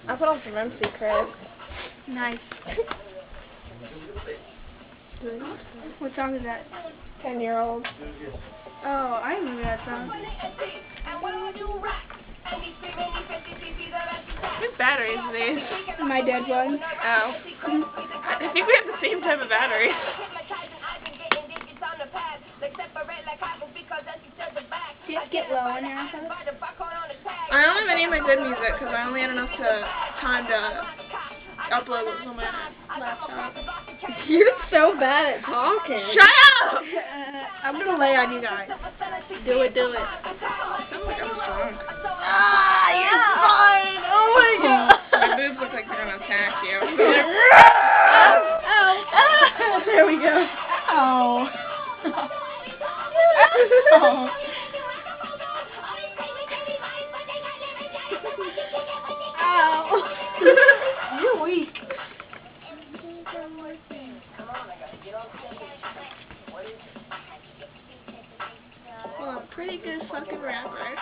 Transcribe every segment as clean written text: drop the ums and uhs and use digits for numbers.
I put on some MC Chris. Nice. What song is that? 10-year-old. Oh, I remember that song. Whose batteries are these? My dead one. Oh. I think we have the same type of batteries. Just get low on your iPod. I don't have any of my good music because I only had enough time to upload what's on my laptop. You're so bad at talking. Shut up! I'm gonna lay on you guys. Do it, do it. I sound like I'm drunk. Ah, you're fine. Oh my god. My boobs look like they're gonna attack you. Oh. There we go. Oh. Oh. Ow. You're weak. Well, I'm a pretty good fucking rapper.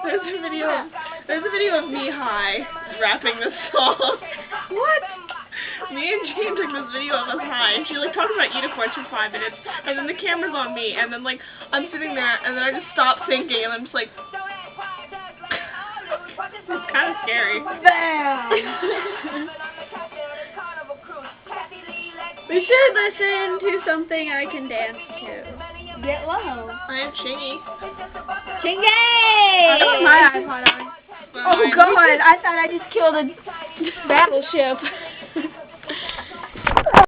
There's a video of me high rapping this song. What? Me and Jane took this video of us high, and she like talked about unicorns for 5 minutes, and then the camera's on me, and then like I'm sitting there, and then I just stop thinking, and I'm just like, it's kind of scary. Bam! We should listen to something I can dance to. Get low. I have Chingy. Chingy! I put my iPod on. Oh god, I thought I just killed a battleship.